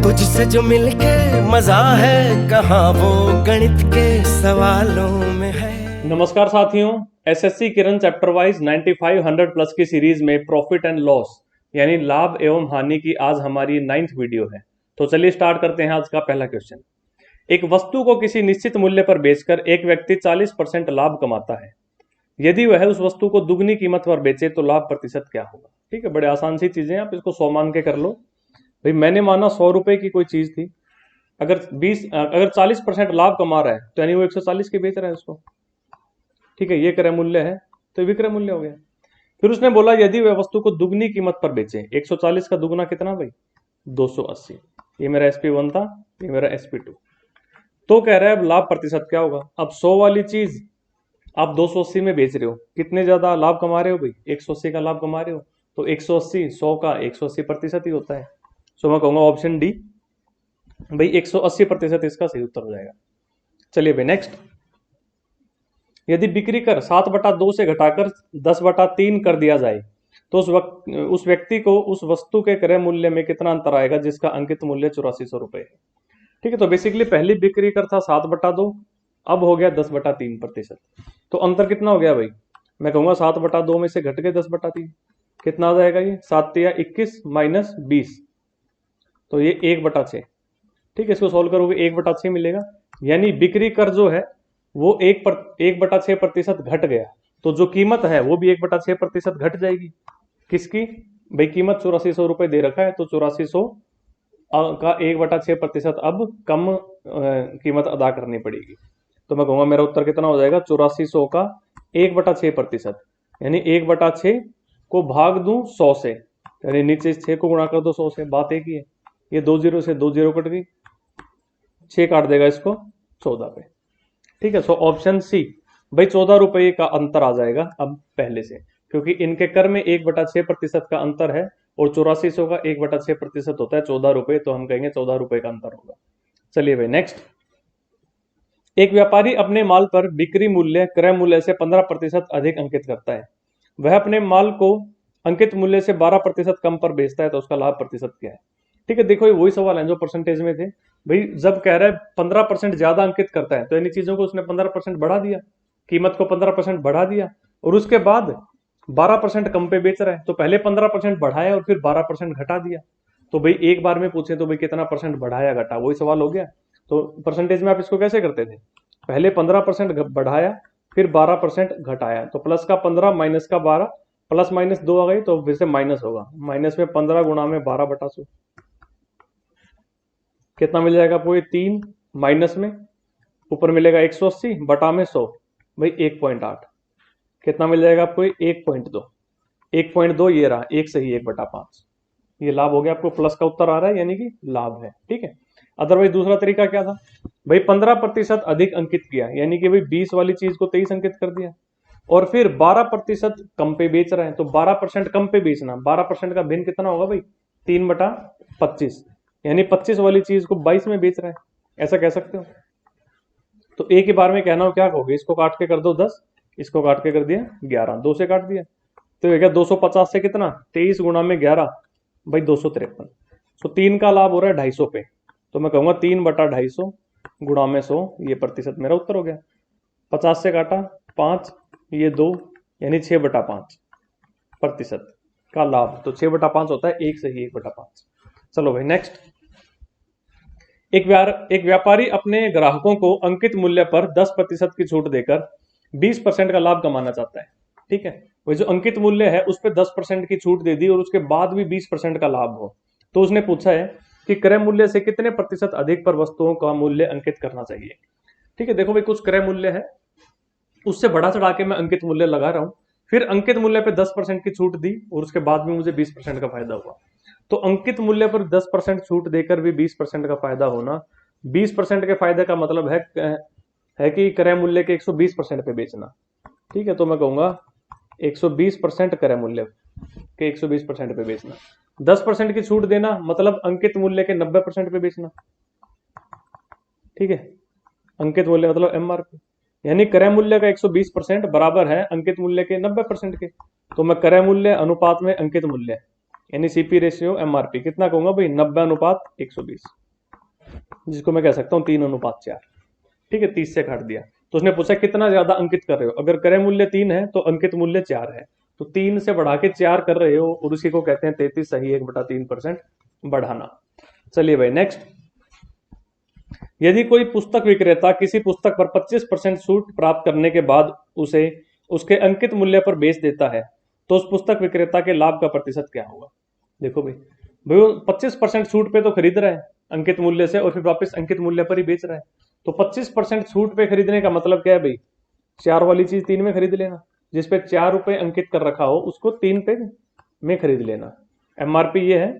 तुझसे जो मिलके मजा है कहाँ वो गणित के सवालों में है। नमस्कार साथियों, एसएससी किरण चैप्टर वाइज 95 100 प्लस की सीरीज में प्रॉफिट एंड लॉस यानी लाभ एवं हानि की आज हमारी 9th वीडियो है। तो चलिए स्टार्ट करते हैं आज का पहला क्वेश्चन। एक वस्तु को किसी निश्चित मूल्य पर बेचकर एक व्यक्ति 40% लाभ कमाता है। यदि वह उस वस्तु को दुगनी कीमत पर बेचे तो लाभ प्रतिशत क्या होगा। ठीक है, बड़े आसान सी चीजें, आप इसको 100 मान के कर लो। भाई मैंने माना 100 रुपए की कोई चीज थी, अगर 40% लाभ कमा रहा है तो यानी वो 140 के बेच रहा है उसको। ठीक है, ये क्रय मूल्य है तो विक्रय मूल्य हो गया। फिर उसने बोला यदि वह वस्तु को दुगनी कीमत पर बेचे, 140 का दुगना कितना भाई 280। ये मेरा SP1 था, ये मेरा SP2। तो कह रहा है अब लाभ प्रतिशत क्या होगा। अब 100 वाली चीज आप 280 में बेच रहे हो, कितने ज्यादा लाभ कमा रहे हो भाई 180 का लाभ कमा रहे हो। तो 180 100 का 180% ही होता है। सो मैं कहूंगा ऑप्शन डी भाई 180% इसका सही उत्तर हो जाएगा। चलिए भाई नेक्स्ट। यदि बिक्री कर 7/2 से घटाकर 10/3 कर दिया जाए तो उस व्यक्ति को उस वस्तु के क्रय मूल्य में कितना अंतर आएगा जिसका अंकित मूल्य 8400 रुपए है। ठीक है, तो बेसिकली पहली बिक्री कर था 7/2, अब हो गया 10/3%। तो अंतर कितना हो गया भाई, मैं कहूंगा 7/2 में से घट गए 10/3, कितना आ जाएगा ये 7 या 21 माइनस 20, तो ये 1/6। ठीक है, इसको सोल्व करोगे 1/6 मिलेगा। यानी बिक्री कर जो है वो 1/6% घट गया, तो जो कीमत है वो भी 1/6% घट जाएगी। किसकी भाई, कीमत 8400 रुपए दे रखा है तो 8400 का 1/6% अब कम कीमत अदा करनी पड़ेगी। तो मैं कहूंगा मेरा उत्तर कितना हो जाएगा 8400 का 1/6%, यानी 1/6 को भाग दूं 100 से, यानी नीचे 6 को गुणा कर दो 100 से, बात एक ही है। ये 2 0 से 2 0 कट गई, 6 काट देगा इसको 14 पे। ठीक है, सो ऑप्शन सी भाई 14 रुपए का अंतर आ जाएगा अब पहले से, क्योंकि इनके कर में 1/6% का अंतर है और 8400 का 1/6% होता है 14 रुपए, तो हम कहेंगे 14 रुपए का अंतर होगा। चलिए भाई नेक्स्ट। एक व्यापारी अपने माल पर बिक्री मूल्य क्रय मूल्य से 15% अधिक अंकित करता है। वह अपने माल को अंकित मूल्य से 12% कम पर बेचता है, तो उसका लाभ प्रतिशत क्या है। ठीक है, देखो ये वही सवाल है जो परसेंटेज में थे भाई। जब कह रहा है 15% ज्यादा अंकित करता है तो इन चीजों को उसने 15% बढ़ा दिया, कीमत को 15% बढ़ा दिया, और उसके बाद 12% कम पे बेच रहा है, तो पहले 15% बढ़ाया और फिर 12% घटा दिया। तो भाई एक बार में पूछे तो भाई कितना परसेंट बढ़ाया घटा, वही सवाल हो गया। तो परसेंटेज में आप इसको कैसे करते थे, पहले 15% बढ़ाया फिर 12% घटाया, तो प्लस का 15 माइनस का 12, प्लस माइनस 2 आ गई तो फिर से माइनस होगा। माइनस में 15 गुणा में 12/100 कितना मिल जाएगा आपको, ये 3, माइनस में ऊपर मिलेगा 180 बटा में 100 भाई 1.8, कितना मिल जाएगा आपको 1.2। 1.2 ये रहा, 1 सही 1/5, ये लाभ हो गया। आपको प्लस का उत्तर आ रहा है यानी कि लाभ है। ठीक है, अदरवाइज दूसरा तरीका क्या था भाई, 15% अधिक अंकित किया, यानी कि भाई 20 वाली चीज को 23 अंकित कर दिया, और फिर 12% कम पे बेच रहे हैं, तो 12% कम पे बेचना, 12% का भिन्न कितना होगा भाई 3/25, यानी 25 वाली चीज को 22 में बेच रहा है, ऐसा कह सकते हो। तो एक ही बार में कहना हो क्या कहोगे, इसको काट के कर दो 10, इसको काट के कर दिया 11, 2 से काट दिया, तो ये क्या 250 से कितना 23 गुणा में 11 भाई 253। तो 3 का लाभ हो रहा है 250 पे, तो मैं कहूंगा 3/250 गुणा में 100, ये प्रतिशत मेरा उत्तर हो गया। 50 से काटा 5, ये 2, यानी 6/5% का लाभ, तो 6/5 होता है 1 सही 1/5। चलो भाई नेक्स्ट। एक व्यापारी अपने ग्राहकों को अंकित मूल्य पर 10% की छूट देकर 20% का लाभ कमाना चाहता है। ठीक है, वही जो अंकित मूल्य है उस पर 10% की छूट दे दी और उसके बाद भी 20% का लाभ हो, तो उसने पूछा है कि क्रय मूल्य से कितने प्रतिशत अधिक पर वस्तुओं का मूल्य अंकित करना चाहिए। ठीक है, देखो भाई कुछ क्रय मूल्य है उससे बढ़ा चढ़ा के मैं अंकित मूल्य लगा रहा हूं, फिर अंकित मूल्य पे 10% की छूट दी और उसके बाद भी मुझे 20% का फायदा हुआ। तो अंकित मूल्य पर 10% छूट देकर भी 20% का फायदा होना, 20% के फायदे का मतलब है कि क्रय मूल्य के 120% पे बेचना। ठीक है, तो मैं कहूंगा 120% क्रय मूल्य के 120% पे बेचना, 10% की छूट देना मतलब अंकित मूल्य के 90% पे बेचना। ठीक है, अंकित मूल्य मतलब MRP, यानी क्रय मूल्य का 120% बराबर है अंकित मूल्य के 90% के। तो मैं क्रय मूल्य अनुपात में अंकित मूल्य यानी सीपी रेशियो एमआरपी कितना कहूंगा भाई 90:120, जिसको मैं कह सकता हूँ 3:4। ठीक है, 30 से काट दिया। तो उसने पूछा कितना ज्यादा अंकित कर रहे हो। अगर क्रय मूल्य 3 है तो अंकित मूल्य 4 है, तो 3 से बढ़ा के 4 कर रहे हो और उसी को कहते हैं 33 सही 1/3% बढ़ाना। चलिए भाई नेक्स्ट, यदि कोई पुस्तक विक्रेता किसी पुस्तक पर 25% छूट प्राप्त करने के बाद उसे उसके अंकित मूल्य पर बेच देता है तो उस पुस्तक विक्रेता के लाभ का प्रतिशत क्या होगा। देखो भाई, वो 25% छूट पे तो खरीद रहा है अंकित मूल्य से और फिर वापस अंकित मूल्य पर ही बेच रहा है। तो 25% छूट पे खरीदने का मतलब क्या है भाई, 4 वाली चीज 3 में खरीद लेना, जिसपे 4 रुपए अंकित कर रखा हो उसको 3 पे में खरीद लेना। एमआरपी ये है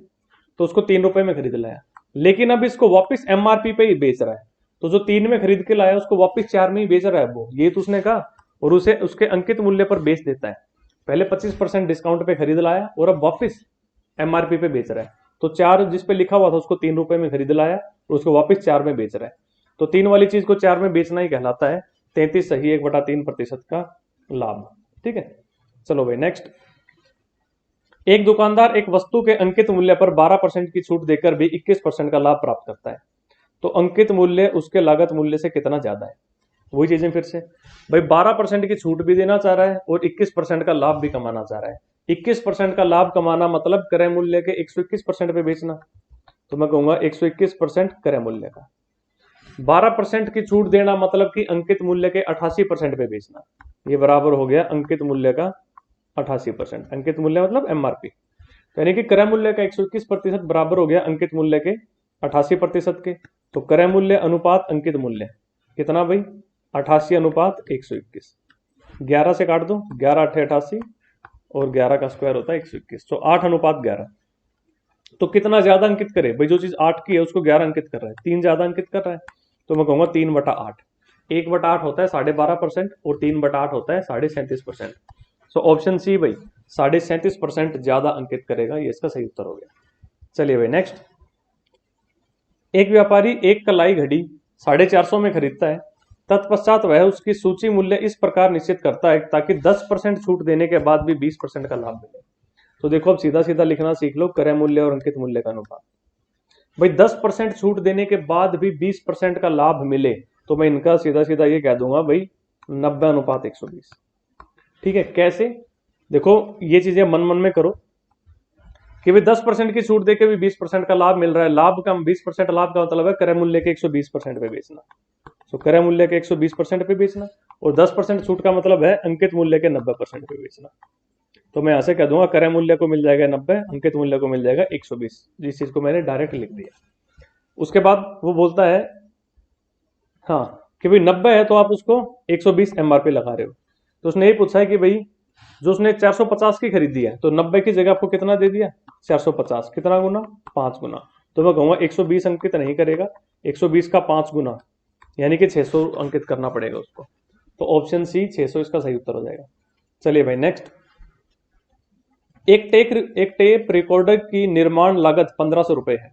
तो उसको 3 रुपए में खरीद लाया, लेकिन अब इसको वापस एमआरपी पे ही बेच रहा है, तो जो 3 में खरीद के लाया उसको वापस 4 में ही बेच रहा है वो, ये तो उसने कहा, और उसे उसके अंकित मूल्य पर बेच देता है। पहले 25% डिस्काउंट पे खरीद लाया और अब वापस एमआरपी पे बेच रहा है। तो 4 जिस पे लिखा हुआ था उसको 3 रुपए में खरीद लाया और उसको वापस 4 में बेच रहा है। तो 3 वाली चीज को 4 में बेचना ही कहलाता है 33 सही 1/3% का लाभ। ठीक है, चलो भाई नेक्स्ट, एक दुकानदार एक वस्तु के अंकित मूल्य पर 12% की छूट देकर भी 21% का लाभ प्राप्त करता है, तो अंकित मूल्य उसके लागत मूल्य से कितना ज्यादा है। वही चीजें फिर से भाई, 12% की छूट भी देना चाह रहा है और 21% का लाभ भी कमाना चाह रहा है। 21% का लाभ कमाना मतलब क्रय मूल्य के 121% पे बेचना, तो मैं कहूंगा 121% क्रय मूल्य का। 12% की छूट देना मतलब कि अंकित मूल्य के 88% पे बेचना, ये बराबर हो गया अंकित मूल्य का 88%। अंकित मूल्य मतलब एमआरपी, यानी कि क्रय मूल्य का 121% बराबर हो गया अंकित मूल्य के 88% के। तो क्रय मूल्य अनुपात अंकित मूल्य कितना भाई, 88:121। 11 से काट दो, 11 8 88 और 11 का स्क्वायर होता है 121, तो 8:11। तो कितना ज्यादा अंकित करे भाई, जो चीज 8 की है उसको 11 अंकित कर रहा है, 3 ज्यादा अंकित कर रहा है, तो मैं कहूंगा 3/8। 1/8 होता है 12.5% और 3/8 होता है 37.5%। सो ऑप्शन सी भाई 37.5% ज्यादा अंकित करेगा, ये इसका सही उत्तर हो गया। चलिए भाई नेक्स्ट, एक व्यापारी एक कलाई घड़ी 450 में खरीदता है, तत्पश्चात वह उसकी सूची मूल्य इस प्रकार निश्चित करता है ताकि 10% छूट देने के बाद भी 20% का लाभ मिले। तो देखो अब सीधा सीधा लिखना सीख लो, क्रय मूल्य और अंकित मूल्य का अनुपात। भाई 10% छूट देने के बाद भी 20% का लाभ मिले, तो मैं इनका सीधा सीधा ये कह दूंगा भाई 90:120। ठीक है, कैसे, देखो ये चीजें मन मन में करो कि भाई 10% की छूट देके भी 20% का लाभ मिल रहा है। लाभ का 20% लाभ का मतलब है क्रय मूल्य के 120% पे बेचना, तो क्रय मूल्य के 120% पे बेचना, और 10% छूट का मतलब है अंकित मूल्य के 90% पे बेचना। तो मैं यहां से कह दूंगा क्रय मूल्य को मिल जाएगा 90, अंकित मूल्य को मिल जाएगा 120, जिस चीज को मैंने डायरेक्ट लिख दिया। उसके बाद वो बोलता है हाँ कि भाई 90 है तो आप उसको 120 एमआरपी लगा रहे हो। तो उसने ये पूछा है कि भाई जो उसने 450 की खरीदी है तो 90 की जगह आपको कितना दे दिया 450, कितना गुना 5 गुना। तो मैं कहूंगा 120 अंकित नहीं करेगा, 120 का 5 गुना यानी कि 600 अंकित करना पड़ेगा उसको। तो ऑप्शन सी 600 इसका सही उत्तर हो जाएगा। चलिए भाई नेक्स्ट, एक टेप रिकॉर्डर की निर्माण लागत 1500 रुपए है,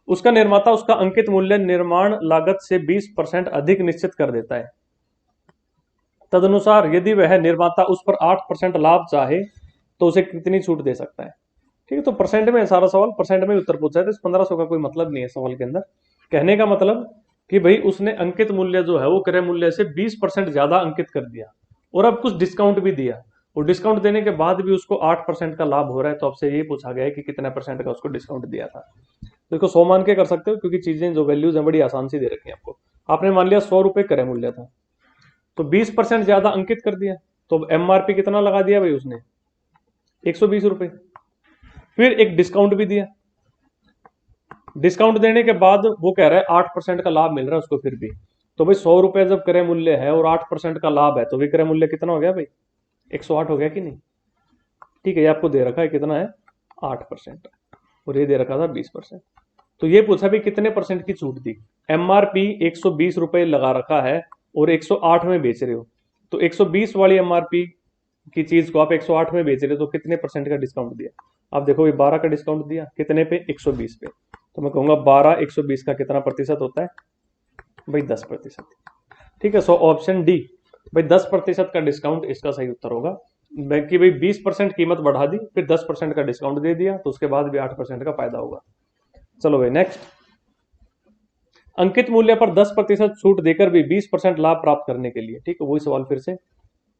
उसका निर्माता उसका अंकित मूल्य निर्माण लागत से 20% अधिक निश्चित कर देता है। तदनुसार यदि वह निर्माता उस पर 8% लाभ चाहे तो उसे कितनी छूट दे सकता है। ठीक है, तो परसेंट में सारा सवाल परसेंट में उत्तर पूछा है, तो इस 1500 का कोई मतलब नहीं है सवाल के अंदर। कहने का मतलब कि भाई उसने अंकित मूल्य जो है वो क्रय मूल्य से 20% ज्यादा अंकित कर दिया और अब कुछ डिस्काउंट भी दिया, और डिस्काउंट देने के बाद भी उसको 8% का लाभ हो रहा है। तो आपसे ये पूछा गया है कि कितना परसेंट का उसको डिस्काउंट दिया था। तो इसको 100 मान के कर सकते हो, क्योंकि चीजें जो वैल्यूज हैं बड़ी आसान सी दे रखी है आपको। आपने मान लिया 100 रुपए क्रय मूल्य था, तो 20% ज्यादा अंकित कर दिया, तो एमआरपी कितना लगा दिया भाई उसने 120 रुपए। फिर एक डिस्काउंट भी दिया, डिस्काउंट देने के बाद वो कह रहा है 8% का लाभ मिल रहा है उसको फिर भी। तो भाई 100 रुपए जब क्रय मूल्य है और 8% का लाभ है तो विक्रय मूल्य कितना हो गया भाई 108 हो गया कि नहीं। ठीक है, ये आपको दे रखा है कितना है 8% और ये दे रखा था 20%। तो ये पूछा भी कितने परसेंट की छूट दी। एमआरपी 120 रुपए लगा रखा है और 108 में बेच रहे हो, तो 120 वाली एमआरपी की चीज को आप 108 में बेच रहे हो, तो कितने परसेंट का डिस्काउंट दिया। आप देखो ये 12 का डिस्काउंट दिया, कितने पे 120 पे। तो मैं कहूंगा 12 120 का कितना प्रतिशत होता है भाई 10%। ठीक है, सो ऑप्शन डी भाई 10% का डिस्काउंट इसका सही उत्तर होगा। कि भाई 20% कीमत बढ़ा दी, फिर 10% का डिस्काउंट दे दिया, तो उसके बाद भी 8% का फायदा होगा। चलो भाई नेक्स्ट, अंकित मूल्य पर 10% छूट देकर भी 20% लाभ प्राप्त करने के लिए, ठीक है वही सवाल फिर से,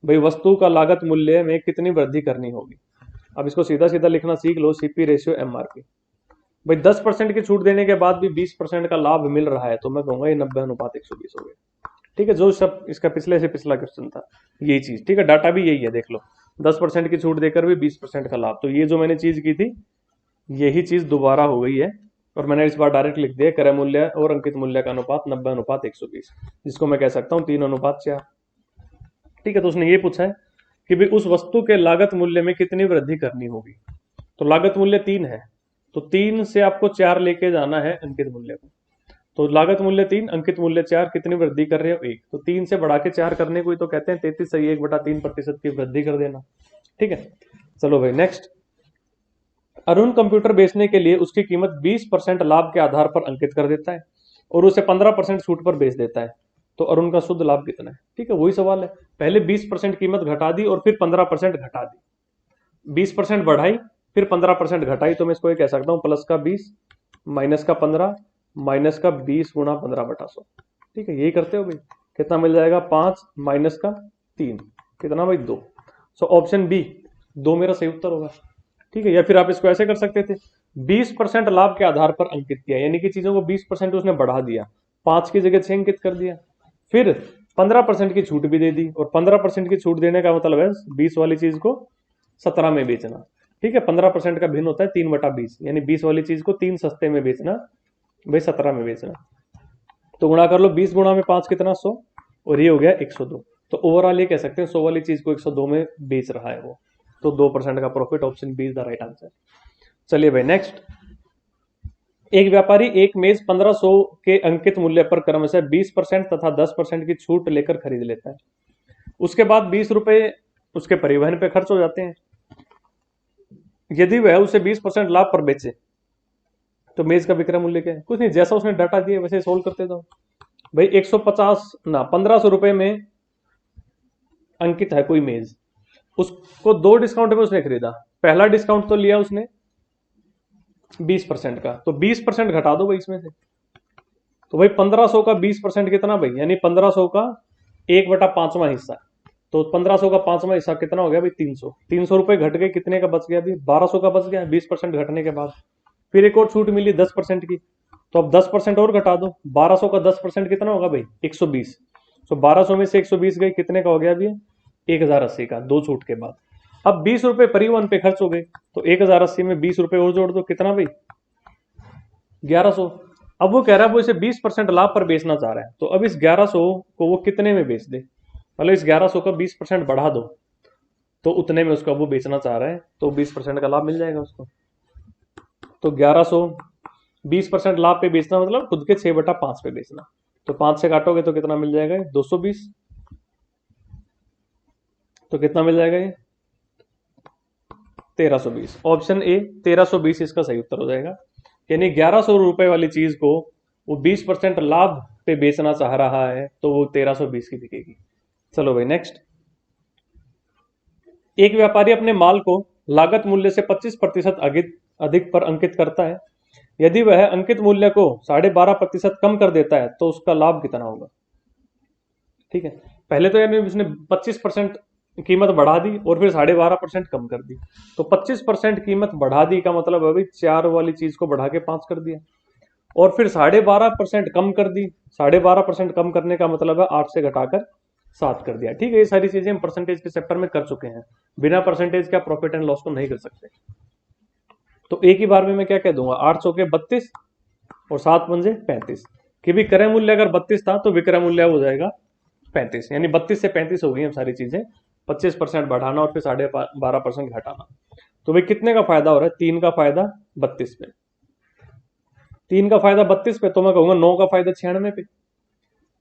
भाई वस्तु का लागत मूल्य में कितनी वृद्धि करनी होगी। अब इसको सीधा सीधा लिखना सीख लो, सीपी रेशियो एमआरपी। भाई 10% की छूट देने के बाद भी 20% का लाभ मिल रहा है, तो मैं कहूंगा ये 90:120 हो गया। ठीक है, जो सब इसका पिछले से पिछला क्वेश्चन था यही चीज, ठीक है, डाटा भी यही है, देख लो 10% की छूट देकर भी 20% का लाभ, तो ये जो मैंने चीज की थी यही चीज दोबारा हो गई है, और मैंने इस बार डायरेक्ट लिख दिया क्रय मूल्य और अंकित मूल्य का अनुपात 90:120, जिसको मैं कह सकता हूँ 3:4। ठीक है, तो उसने ये पूछा है कि भाई उस वस्तु के लागत मूल्य में कितनी वृद्धि करनी होगी। तो लागत मूल्य 3 है, तो 3 से आपको 4 लेके जाना है अंकित मूल्य को। तो लागत मूल्य 3, अंकित मूल्य 4, कितनी वृद्धि कर रहे हो 1, तो 3 से बढ़ा के 4 करने को ही तो कहते हैं 33 सही 1/3% की वृद्धि कर देना। ठीक है, चलो भाई नेक्स्ट, अरुण कंप्यूटर बेचने के लिए उसकी कीमत 20% लाभ के आधार पर अंकित कर देता है और उसे 15% छूट पर बेच देता है, तो अरुण का शुद्ध लाभ कितना है। ठीक है, वही सवाल है, पहले 20% कीमत घटा दी और फिर 15% घटा दी, 20% बढ़ाई फिर 15% घटाई, तो मैं इसको ये कह सकता हूं प्लस का 20 माइनस का 15 माइनस का 20 गुणा 15/100। ठीक है, यही करते हो भाई, कितना मिल जाएगा 5 माइनस का 3, कितना भाई 2। सो ऑप्शन बी 2 मेरा सही उत्तर होगा। ठीक है, या फिर आप इसको ऐसे कर सकते थे, 20% लाभ के आधार पर अंकित किया, यानी कि चीजों को 20% उसने बढ़ा दिया, 5 की जगह 6 अंकित कर दिया, फिर 15% की छूट भी दे दी, और 15% की छूट देने का मतलब है 20 वाली चीज को 17 में बेचना। ठीक है, 15% का भिन्न होता है 3/20, यानी 20 वाली चीज को 3 सस्ते में बेचना, भाई 17 में बेचना। तो गुणा कर लो, 20 गुणा में 5 कितना 100, और ये हो गया 102। तो ओवरऑल ये कह सकते हैं 100 वाली चीज को 102 में बेच रहा है वो, तो 2% का profit, option B is the right answer. चलिए भाई नेक्स्ट, एक व्यापारी एक मेज 1500 के अंकित मूल्य पर क्रमशः 20% तथा 10% की छूट लेकर खरीद लेता है। उसके बाद 20 रुपए उसके परिवहन पे खर्च हो जाते हैं। यदि वह उसे 20% लाभ पर बेचे तो मेज का विक्रय मूल्य क्या है। कुछ नहीं, जैसा उसने डाटा दिया वैसे सोल्व करते जाओ भाई। 150 ना 1500 रुपए में अंकित है कोई मेज, उसको 2 डिस्काउंट में उसने खरीदा। पहला डिस्काउंट तो लिया उसने 20% का, तो 20% घटा दो भाई इसमें से, तो भाई 1500 का 20% कितना भाई, यानी 1500 का 1/5वां हिस्सा, तो 1500 का 5वां हिस्सा कितना हो गया भाई 300। 300 रुपए घट गए, कितने का बच गया भाई 1200 का बच गया 20% घटने के बाद। फिर एक और छूट मिली 10% की, तो अब 10% और घटा दो, 1200 का 10% कितना होगा भाई 120। तो 1200 में से 120 गई, कितने का हो गया अभी 1080 का, 2 छूट के बाद। अब 20 रुपए परिवहन पे खर्च हो गए, तो 1080 में 20 रुपए और जोड़ दो, कितना भाई 1100। अब वो कह रहा है वो इसे 20% लाभ पर बेचना चाह रहा है, तो अब इस 1100 को वो कितने में बेच दे, मतलब इस 1100 का 20% बढ़ा दो, तो उतने में उसका वो बेचना चाह रहा है, तो 20% का लाभ मिल जाएगा उसको। तो 1100 20% लाभ पे बेचना मतलब खुद के 6/5 पे बेचना, तो 5 से काटोगे तो कितना मिल जाएगा 220, तो कितना मिल जाएगा ये 1320। ऑप्शन ए 1320 इसका सही उत्तर हो जाएगा, यानी 1100 रुपए वाली चीज को वो 20% लाभ पे बेचना चाह रहा है, तो वो 1320 की बिकेगी। चलो भाई नेक्स्ट, एक व्यापारी अपने माल को लागत मूल्य से 25% अधिक पर अंकित करता है। यदि वह अंकित मूल्य को 12.5% कम कर देता है तो उसका लाभ कितना होगा। ठीक है, पहले तो यानी उसने 25% कीमत बढ़ा दी और फिर 12.5% कम कर दी, तो 25% कीमत बढ़ा दी का मतलब है भाई 4 वाली चीज को बढ़ा के 5 कर दिया, और फिर 12.5% कम कर दी, 12.5% कम करने का मतलब है 8 से घटाकर 7 कर दिया। ठीक है, ये सारी चीजें हम परसेंटेज के चैप्टर में कर चुके हैं, बिना परसेंटेज का प्रॉफिट एंड लॉस को नहीं कर सकते। तो एक ही बार में मैं क्या कह दूंगा 8 चौके 32 और 7 पंजे 35, कि भी क्रय मूल्य अगर 32 था तो विक्रय मूल्य हो जाएगा 35, यानी 32 से 35 हो गई हम सारी चीजें, 25% बढ़ाना और फिर 12.5% घटाना। तो भाई कितने का फायदा हो रहा है 3 का फायदा 32 पे, 3 का फायदा 32 पे, तो मैं कहूंगा 9 का फायदा 96 पे।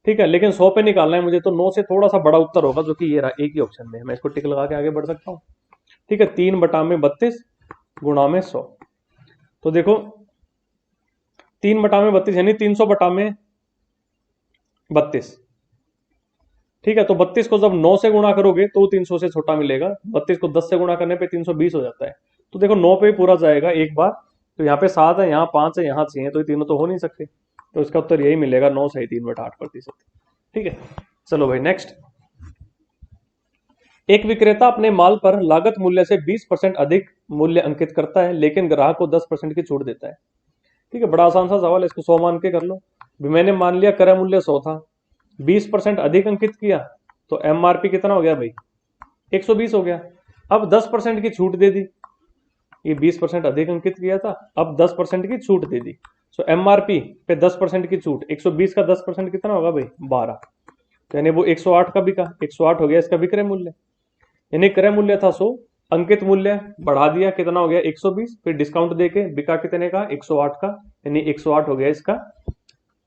ठीक है, लेकिन 100 पे निकालना है मुझे, तो 9 से थोड़ा सा बड़ा उत्तर होगा, जो कि ये रहा एक ही ऑप्शन में, मैं इसको टिक लगा के आगे बढ़ सकता हूँ। ठीक है, 3/32 गुणा में 100, तो देखो 3/32 यानी 300/32, ठीक है, तो 32 को जब 9 से गुणा करोगे तो 300 से छोटा मिलेगा, 32 को 10 से गुणा करने पे 320 हो जाता है। तो देखो 9 पे ही पूरा जाएगा एक बार, तो यहाँ पे 7 है, यहाँ 5 है, यहाँ 6 है, तो ये तीनों तो हो नहीं सकते, तो इसका उत्तर यही मिलेगा 9 सही 3/8%। ठीक है, चलो भाई नेक्स्ट। एक विक्रेता अपने माल पर लागत मूल्य से 20% अधिक मूल्य अंकित करता है, लेकिन ग्राहक को 10% की छूट देता है। ठीक है, बड़ा आसान सा सवाल है, इसको 100 मान के कर लो। मैंने मान लिया क्रय मूल्य 100 था, 20% अधिक अंकित किया, तो एमआरपी कितना हो गया भाई, 120 हो गया। अब 10% की छूट दे दी, ये 20% अधिक अंकित किया था, अब 10% की छूट दे दी, तो एमआरपी पे 10% की छूट, 120 का 10% कितना होगा भाई, 12। तो यानी वो 108 का बिका, 108 हो गया इसका विक्रय मूल्य। यानी क्रय मूल्य था 100, अंकित मूल्य बढ़ा दिया, कितना हो गया 120, फिर डिस्काउंट देके बिका कितने का, 108 का, यानी 108 हो गया इसका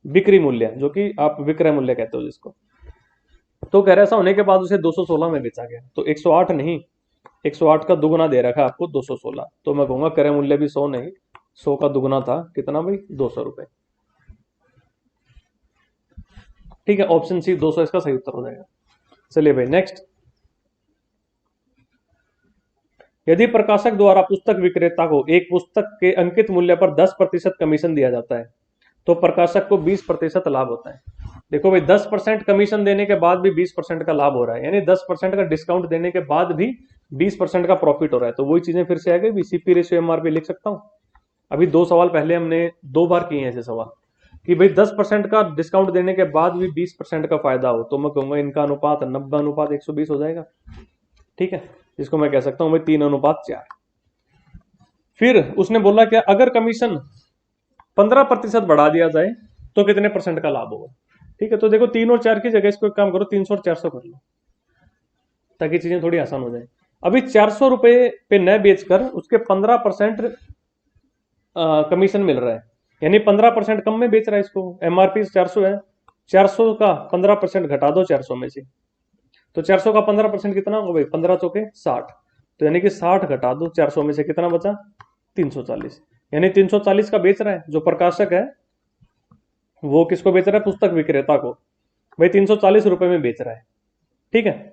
बिक्री मूल्य, जो कि आप विक्रय मूल्य कहते हो जिसको। तो कह रहा ऐसा होने के बाद उसे 216 में बेचा गया, तो 108 नहीं, 108 का दुगुना दे रखा है आपको 216, तो मैं कहूंगा क्रय मूल्य भी 100 नहीं, 100 का दुगुना था, कितना भाई, 200 रुपए। ठीक है, ऑप्शन सी 200 इसका सही उत्तर हो जाएगा। चलिए भाई नेक्स्ट। यदि प्रकाशक द्वारा पुस्तक विक्रेता को एक पुस्तक के अंकित मूल्य पर 10% कमीशन दिया जाता है, तो प्रकाशक को 20% लाभ होता है। देखो भाई 10% कमीशन देने के बाद भी 20% का लाभ हो रहा है, यानी 10% का डिस्काउंट देने के बाद भी 20% का प्रॉफिट हो रहा है। तो वही चीजें फिर से आ गई, बीसीपी रेशियो एमआरपी लिख सकता हूं। अभी 2 सवाल पहले हमने 2 बार किए हैं ऐसे सवाल कि भाई 10% का डिस्काउंट देने के बाद भी 20% का फायदा हो, तो मैं कहूंगा इनका अनुपात 90:120 हो जाएगा। ठीक है, इसको मैं कह सकता हूं भाई 3:4। फिर उसने बोला क्या, अगर कमीशन 15% बढ़ा दिया जाए तो कितने परसेंट का लाभ होगा। ठीक है, तो देखो 3 और 4 की जगह इसको एक काम करो, 300 और 400 कर लो, ताकि चीजें थोड़ी आसान हो जाए। अभी 400 रुपए पे न बेचकर उसके 15% कमीशन मिल रहा है, यानी 15% कम में बेच रहा है इसको। एमआरपी 400 है, 400 का 15% घटा दो 400 में से, तो 400 का 15% कितना होगा भाई, 15 चौके 60, तो यानी कि 60 घटा दो 400 में से, कितना बचा, 340। यानी 340 का बेच रहा है जो प्रकाशक है, वो किसको बेच रहा है, पुस्तक विक्रेता को, भाई 340 रुपए में बेच रहा है। ठीक है,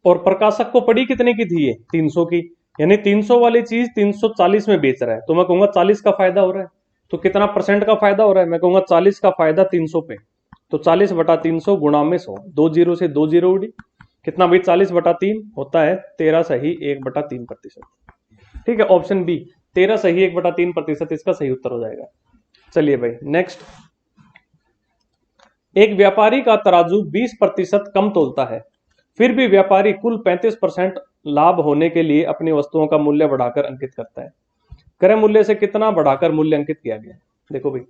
और प्रकाशक को पड़ी कितने की थी ये, 300 की, यानी 300 वाली चीज 340 में बेच रहा है, तो मैं कहूंगा 40 का फायदा हो रहा है। तो कितना परसेंट का फायदा हो रहा है, मैं कहूंगा 40 का फायदा 300 पे, तो 40/300 गुणा में 100, 2 जीरो से 2 जीरो उड़ी, कितना भाई 40/3 होता है 13 सही 1/3%। ठीक है, ऑप्शन बी 13 सही 1/3% इसका सही उत्तर हो जाएगा। चलिए भाई नेक्स्ट। एक व्यापारी का तराजू 20% कम तोलता है, फिर भी व्यापारी कुल 35% लाभ होने के लिए अपनी वस्तुओं का मूल्य बढ़ाकर अंकित करता है। क्रय मूल्य से कितना बढ़ाकर मूल्य अंकित किया गया। देखो भाई,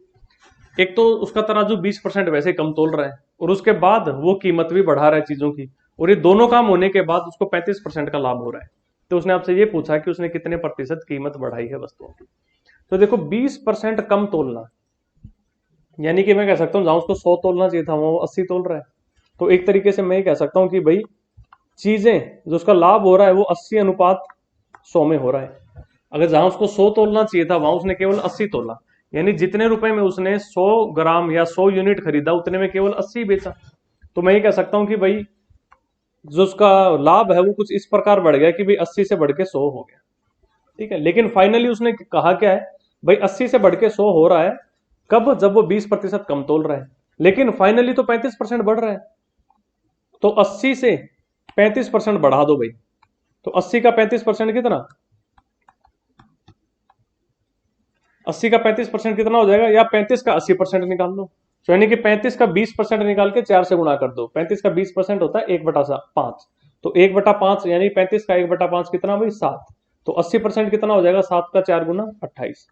एक तो उसका तराजू 20% वैसे कम तोल रहा है, और उसके बाद वो कीमत भी बढ़ा रहा है चीजों की, और ये दोनों काम होने के बाद उसको 35% का लाभ हो रहा है। तो उसने आपसे ये पूछा कि उसने कितने प्रतिशत कीमत बढ़ाई है वस्तुओं की। तो देखो 20% कम तोलना, यानी कि मैं कह सकता हूं जहां उसको 100 तोलना चाहिए था वो 80 तोल रहा है। तो एक तरीके से मैं ये कह सकता हूं कि भाई चीजें जो उसका लाभ हो रहा है वो 80:100 में हो रहा है। अगर जहां उसको 100 तोलना चाहिए था वहां उसने केवल 80 तोला, यानी जितने रुपए में उसने 100 ग्राम या 100 यूनिट खरीदा उतने में केवल 80 बेचा। तो मैं ये कह सकता हूं कि भाई जो उसका लाभ है वो कुछ इस प्रकार बढ़ गया कि भाई 80 से बढ़ के 100 हो गया। ठीक है, लेकिन फाइनली उसने कहा क्या है, भाई 80 से बढ़ के 100 हो रहा है कब, जब वो 20% कम तोल रहा है, लेकिन फाइनली तो 35% बढ़ रहा है। तो 80 से 35% बढ़ा दो भाई, तो 80 का 35% कितना, 80 का 35% कितना हो जाएगा, या 35 का 80% निकाल लो। तो यानी कि 35 का 20% निकाल के 4 से गुणा कर दो, 35 का 20% होता है 1/5, तो 1/5 यानी 35 का 1/5 कितना भाई 7, तो 80% कितना हो जाएगा, 7 का 4 गुना 28,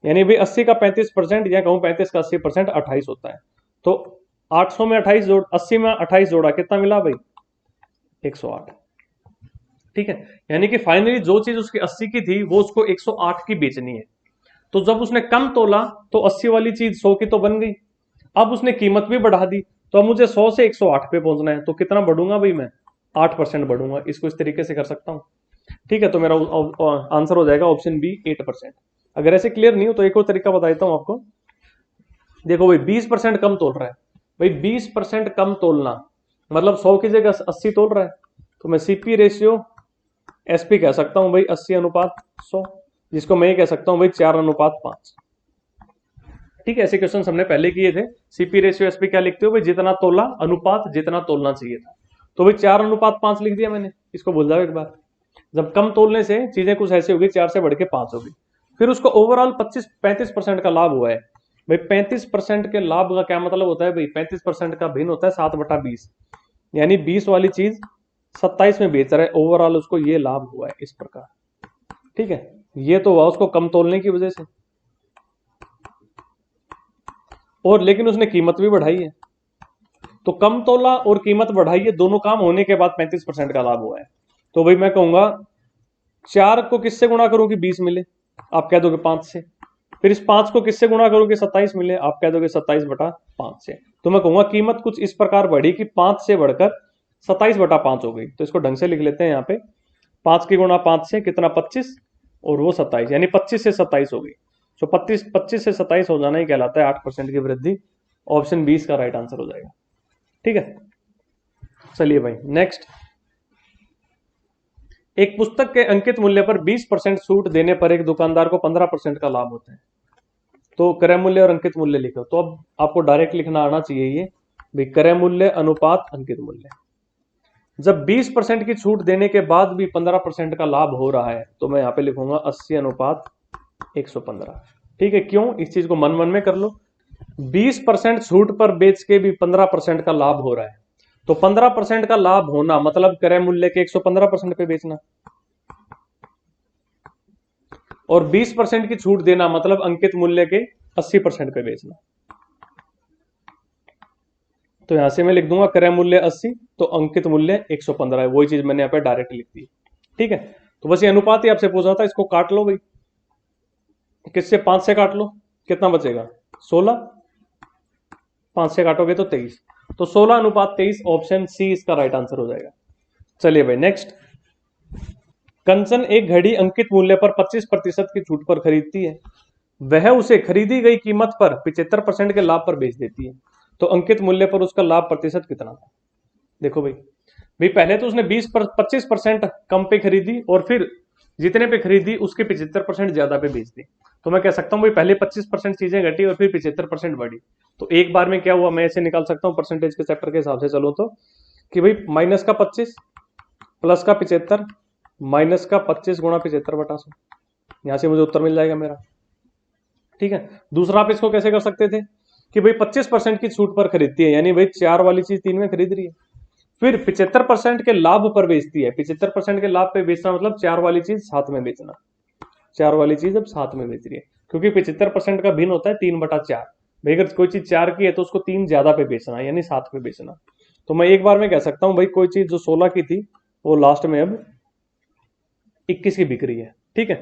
यानी भाई 80 का 35% या कहूं 35 का 80% 28 होता है। तो 800 में 28 जोड़, 80 में 28 जोड़ा, कितना मिला भाई 108। ठीक है, यानी कि फाइनली जो चीज उसकी 80 की थी वो उसको 108 की बेचनी है। तो जब उसने कम तोला तो 80 वाली चीज 100 की तो बन गई, अब उसने कीमत भी बढ़ा दी, तो अब मुझे 100 से 108 पे पहुंचना है, तो कितना बढ़ूंगा भाई मैं, 8% बढ़ूंगा। इसको इस तरीके से कर सकता हूं। ठीक है, तो मेरा आंसर हो जाएगा ऑप्शन बी 8%। अगर ऐसे क्लियर नहीं हो तो एक और तरीका बता देता हूं आपको। देखो भाई 20% कम तोल रहा है, भाई 20% कम तोलना मतलब 100 की जगह 80 तोल रहा है, तो मैं सीपी रेशियो एसपी कह सकता हूं भाई 80/100, जिसको मैं ये कह सकता हूं भाई 4/5। ठीक है, ऐसे क्वेश्चन हमने पहले किए थे। सीपी रेशियो एसपी क्या लिखते हो भाई, जितना तोला अनुपात जितना तोलना चाहिए था। तो भाई 4/5 लिख दिया मैंने, इसको भूल जाओ एक बार। जब कम तोलने से चीजें कुछ ऐसी होगी, 4 से बढ़ के 5 होगी। फिर उसको ओवरऑल 35% का लाभ हुआ है भाई। 35% के लाभ का क्या मतलब होता है भाई, 35% का भिन्न होता है 7/20, यानी 20 वाली चीज 27 में बेच रहा है, ओवरऑल उसको ये लाभ हुआ है इस प्रकार। ठीक है, ये तो हुआ उसको कम तोलने की वजह से, और लेकिन उसने कीमत भी बढ़ाई है। तो कम तोला और कीमत बढ़ाई है, दोनों काम होने के बाद 35% का लाभ हुआ है। तो भाई मैं कहूंगा 4 को किससे गुणा करूं कि 20 मिले, आप कह दोगे 5 से। फिर इस 5 को किससे गुणा करूं कि 27 मिले, आप कह दोगे 27/5 से। तो मैं कहूंगा कीमत कुछ इस प्रकार बढ़ी कि 5 से बढ़कर 27/5 हो गई। तो इसको ढंग से लिख लेते हैं यहाँ पे, 5 की गुणा 5 से कितना 25, और वो 27, यानी 25 से 27 हो गई। तो 25 से 27 हो जाना ही कहलाता है 8% की वृद्धि। ऑप्शन 20 का राइट आंसर हो जाएगा। ठीक है, चलिए भाई नेक्स्ट। एक पुस्तक के अंकित मूल्य पर 20% छूट देने पर एक दुकानदार को 15% का लाभ होता है। तो क्रय मूल्य और अंकित मूल्य लिखो। तो अब आपको डायरेक्ट लिखना आना चाहिए ये भाई, क्रय मूल्य अनुपात अंकित मूल्य। जब 20% की छूट देने के बाद भी 15% का लाभ हो रहा है, तो मैं यहां पे लिखूंगा 80/115। ठीक है, क्यों, इस चीज को मन मन में कर लो। 20% छूट पर बेच के भी 15% का लाभ हो रहा है, तो 15% का लाभ होना मतलब क्रय मूल्य के 115% पे बेचना, और 20% की छूट देना मतलब अंकित मूल्य के 80% पे बेचना। तो यहां से मैं लिख दूंगा क्रय मूल्य 80 तो अंकित मूल्य 115 है, वही चीज मैंने यहाँ पे डायरेक्ट लिख दी। ठीक है, तो बस ये अनुपात ही आपसे पूछा था, इसको काट लो भाई। किससे, 5 से काट लो, कितना बचेगा 16, 5 से काटोगे तो 23, तो 16/23, ऑप्शन सी इसका राइट आंसर हो जाएगा। चलिए भाई नेक्स्ट। कंचन एक घड़ी अंकित मूल्य पर 25% की छूट पर खरीदती है, वह उसे खरीदी गई कीमत पर 75% के लाभ पर बेच देती है, तो अंकित मूल्य पर उसका लाभ प्रतिशत कितना था। देखो भाई, पहले तो उसने 25% कम पे खरीदी, और फिर जितने पे खरीदी उसके 75% ज्यादा पे बेच दी। तो मैं कह सकता हूं भाई पहले 25% चीजें घटी और फिर 75% बढ़ी। तो एक बार में क्या हुआ, मैं ऐसे निकाल सकता हूं परसेंटेज के चैप्टर के हिसाब से चलो तो, कि भाई -25 प्लस का 75 माइनस का 25 गुणा 75/100, यहां से मुझे उत्तर मिल जाएगा मेरा। ठीक है, दूसरा आप इसको कैसे कर सकते थे कि भाई 25% की छूट पर खरीदती है, यानी भाई 4 वाली चीज 3 में खरीद रही है, फिर 75% के लाभ पर बेचती है। 75% के लाभ पे बेचना मतलब 4 वाली चीज साथ में बेचना, 4 वाली चीज अब साथ में बेच रही है, क्योंकि 75% का भिन्न होता है 3/4। भाई अगर कोई चीज 4 की है तो उसको 3 ज्यादा पे बेचना, यानी साथ में बेचना। तो मैं एक बार में कह सकता हूं भाई कोई चीज जो 16 की थी वो लास्ट में अब 21 की बिक रही है। ठीक है,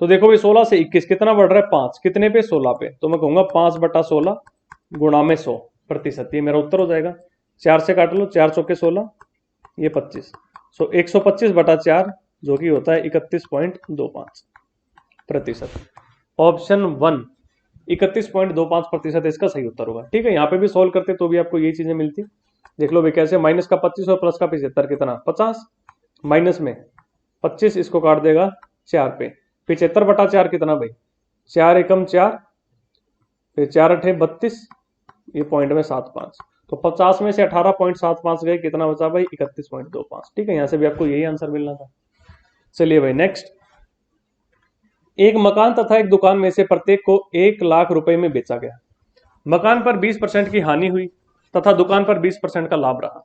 तो देखो भाई 16 से 21 कितना बढ़ रहा है, 5, कितने पे 16 पे, तो मैं कहूंगा 5/16 गुणा में 100%, ये मेरा उत्तर हो जाएगा। 4 से काट लो, 4 चौके 16, ये 25, सो 125/4 जो कि होता है 31.25%। ऑप्शन 1 31.25% इसका सही उत्तर होगा। ठीक है, यहाँ पे भी सोल्व करते तो भी आपको ये चीजें मिलती। देख लो भाई कैसे, माइनस का 25 और प्लस का 75 कितना 50, माइनस में 25 इसको काट देगा 4 पे, 75/4 कितना भाई, 4 एकम 4, फिर 4 अठे 32, ये पॉइंट में 75, तो 50 में से 18.75 गए, कितना बचा भाई 31.25। ठीक है, यहां से भी आपको यही आंसर मिलना था। चलिए भाई नेक्स्ट। एक मकान तथा एक दुकान में से प्रत्येक को 1 लाख रुपए में बेचा गया। मकान पर 20% की हानि हुई तथा दुकान पर 20% का लाभ रहा।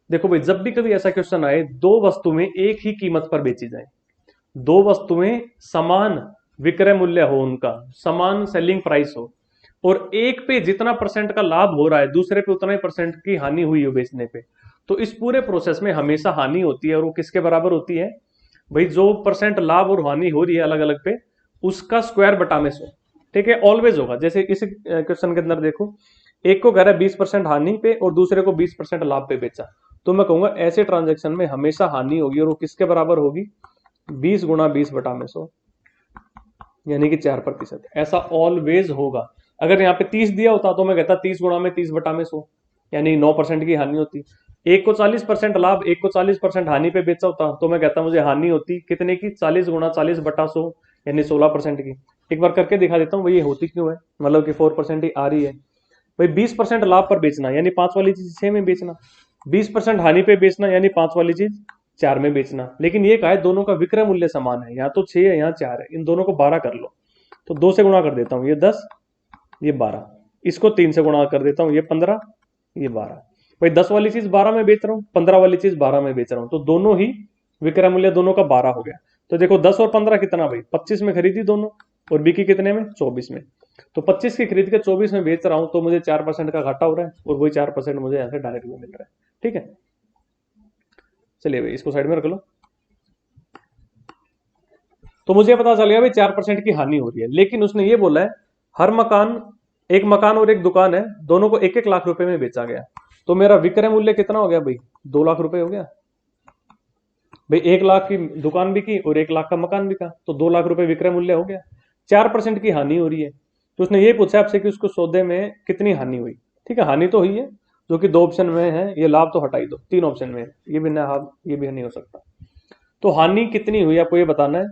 देखो भाई, जब भी कभी ऐसा क्वेश्चन आए, दो वस्तुएं एक ही कीमत पर बेची जाए, दो वस्तुएं समान विक्रय मूल्य हो, उनका समान सेलिंग प्राइस हो, और एक पे जितना परसेंट का लाभ हो रहा है दूसरे पे उतना ही परसेंट की हानि हुई हो बेचने पे, तो इस पूरे प्रोसेस में हमेशा हानि होती है, और वो किसके बराबर होती है भाई, जो परसेंट लाभ और हानि हो रही है अलग अलग पे, उसका स्क्वायर बटा में 100। ठीक है, ऑलवेज होगा। जैसे इस क्वेश्चन के अंदर देखो, एक को कह रहा है 20% हानि पे और दूसरे को 20% लाभ पे बेचा, तो मैं कहूंगा ऐसे ट्रांजेक्शन में हमेशा हानि होगी, और वो किसके बराबर होगी, 20 गुणा 20 बटा में 100, यानी कि 4%। ऐसा ऑलवेज होगा। अगर यहाँ पे 30 दिया होता तो मैं कहता 30 गुणा में 30 बटा में 100, यानी 9% की हानि होती। एक को 40% लाभ, एक को 40% हानि पे बेचा होता तो मैं कहता मुझे हानि होती कितने की, 40 गुणा 40/100 यानी 16% की। एक बार करके दिखा देता हूँ भाई ये होती क्यों है, मतलब कि 4% ही आ रही है। भाई 20% लाभ पर बेचना यानी 5 वाली चीज 6 में बेचना, 20% हानि पे बेचना यानी 5 वाली चीज 4 में बेचना। लेकिन ये कहा है दोनों का विक्रय मूल्य समान है, यहाँ तो 6 है यहाँ 4 है, इन दोनों को 12 कर लो। तो 2 से गुणा कर देता हूँ, ये 10 ये 12, इसको 3 से गुणा कर देता हूँ, ये 15 ये 12। भाई 10 वाली चीज 12 में बेच रहा हूँ, 15 वाली चीज 12 में बेच रहा हूँ, तो दोनों ही विक्रय मूल्य दोनों का 12 हो गया। तो देखो 10 और 15 कितना भाई, 25 में खरीदी दोनों और बिकी कितने में, 24 में। तो 25 की खरीद के 24 में बेच रहा हूं तो मुझे 4% का घाटा हो रहा है और वही 4% मुझे यहां से डायरेक्ट में मिल रहा है। ठीक है, चलिए भाई इसको साइड में रख लो। तो मुझे पता चल गया भाई 4% की हानि हो रही है। लेकिन उसने ये बोला है हर मकान, एक मकान और एक दुकान है, दोनों को 1-1 लाख रुपए में बेचा गया, तो मेरा विक्रय मूल्य कितना हो गया भाई, 2 लाख रुपए हो गया। भाई 1 लाख की दुकान बिकी और 1 लाख का मकान बिका, तो 2 लाख रुपए विक्रय मूल्य हो गया। 4% की हानि हो रही है, तो उसने ये पूछा आपसे कि उसको सौदे में कितनी हानि हुई। ठीक है, हानि तो हुई है जो कि 2 ऑप्शन में है, ये लाभ तो हटा ही दो, 3 ऑप्शन में है, ये भी ना, ये भी नहीं हो सकता। तो हानि कितनी हुई आपको ये बताना है।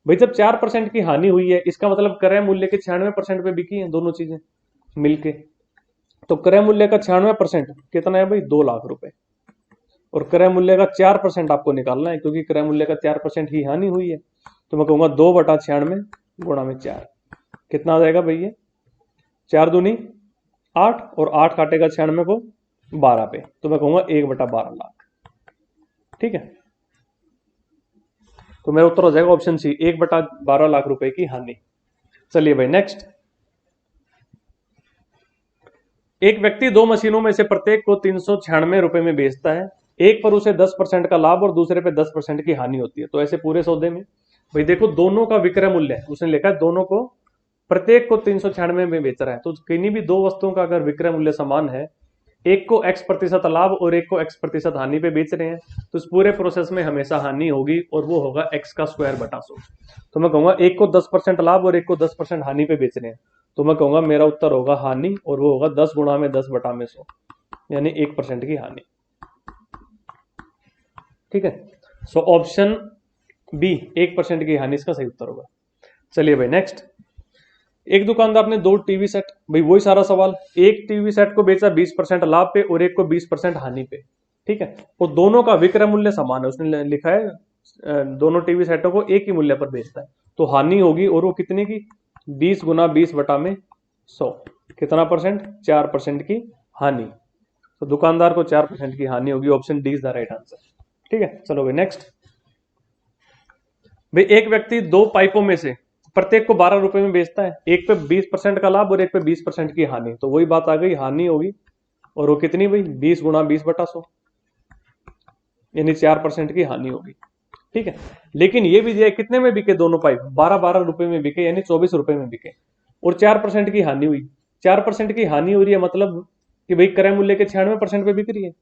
भाई जब 4% की हानि हुई है इसका मतलब क्रय मूल्य के 96% पे बिकी है दोनों चीजें मिलके, तो क्रय मूल्य का 96% कितना है भाई, 2 लाख रुपए। और क्रय मूल्य का 4% आपको निकालना है क्योंकि क्रय मूल्य का 4% ही हानि हुई है। तो मैं कहूंगा 2/96 गुणा में 4, कितना आ जाएगा भाई, ये 4 दूनी 8 और 8 काटेगा 96 को 12 पे, तो मैं कहूंगा 1/12 लाख। ठीक है, तो मेरा उत्तर हो जाएगा ऑप्शन सी, 1/12 लाख रुपए की हानि। चलिए भाई नेक्स्ट। एक व्यक्ति 2 मशीनों में से प्रत्येक को 396 रुपए में बेचता है, एक पर उसे 10% का लाभ और दूसरे पे 10% की हानि होती है। तो ऐसे पूरे सौदे में भाई देखो दोनों का विक्रय मूल्य है, उसने लिखा है दोनों को, प्रत्येक को 396 में बेच रहा है। तो किन्हीं भी 2 वस्तुओं का अगर विक्रय मूल्य समान है, एक को x% लाभ और एक को x% हानि पे बेच रहे हैं, तो इस पूरे प्रोसेस में हमेशा हानि होगी और वो होगा x²/100। तो मैं कहूंगा एक को 10% लाभ और एक को 10% हानि पे बेच रहे हैं, तो मैं कहूंगा मेरा उत्तर होगा हानि, और वो होगा 10 गुणा में 10/100 यानी 1% की हानि। ठीक है, सो ऑप्शन बी 1% की हानि इसका सही उत्तर होगा। चलिए भाई नेक्स्ट। एक दुकानदार ने 2 टीवी सेट, भाई वही सारा सवाल, एक टीवी सेट को बेचा 20% लाभ पे और एक को 20% हानि पे। ठीक है, और दोनों का विक्रय मूल्य समान है, उसने लिखा है दोनों टीवी सेटों को एक ही मूल्य पर बेचता है, तो हानि होगी और वो कितने की, 20 गुना 20/100, कितना परसेंट, 4% की हानि। तो दुकानदार को 4% की हानि होगी, option D is the right answer. ठीक है, चलो भाई नेक्स्ट। भाई एक व्यक्ति 2 पाइपों में से प्रत्येक को 12 रुपए में बेचता है, एक पे 20% का लाभ और एक पे 20% की हानि, तो वही बात आ गई, हानि होगी और वो कितनी भाई, 20 गुणा 20/100 यानी 4% की हानि होगी। ठीक है, लेकिन ये भी दिया कितने में बिके दोनों पाइप, 12-12 रुपए में बिके यानी 24 रुपए में बिके, और 4% की हानि हुई। 4% की हानि हो रही है मतलब कि भाई क्रय मूल्य के 96% पे बिक रही है,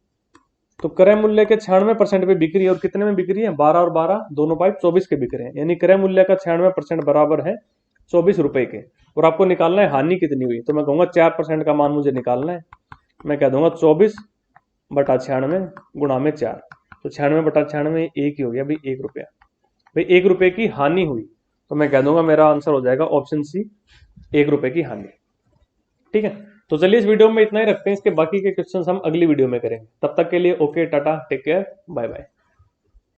तो क्रय मूल्य के 96% पे बिक रही है और कितने में बिक रही है, 12 और 12 दोनों पाइप 24 के बिक रहे हैं, यानी क्रय मूल्य का 96% बराबर है 24 रुपए के। और आपको निकालना है हानि कितनी हुई, तो मैं कहूंगा 4% का मान मुझे निकालना है, मैं कह दूंगा 24/96 गुणा में 4, तो 96/96 एक ही हो गया भाई, 1 रुपया। भाई 1 रुपए की हानि हुई, तो मैं कह दूंगा मेरा आंसर हो जाएगा ऑप्शन सी, 1 रुपए की हानि। ठीक है, तो चलिए इस वीडियो में इतना ही रखते हैं, इसके बाकी के क्वेश्चंस हम अगली वीडियो में करेंगे। तब तक के लिए okay, tata, take care, bye bye.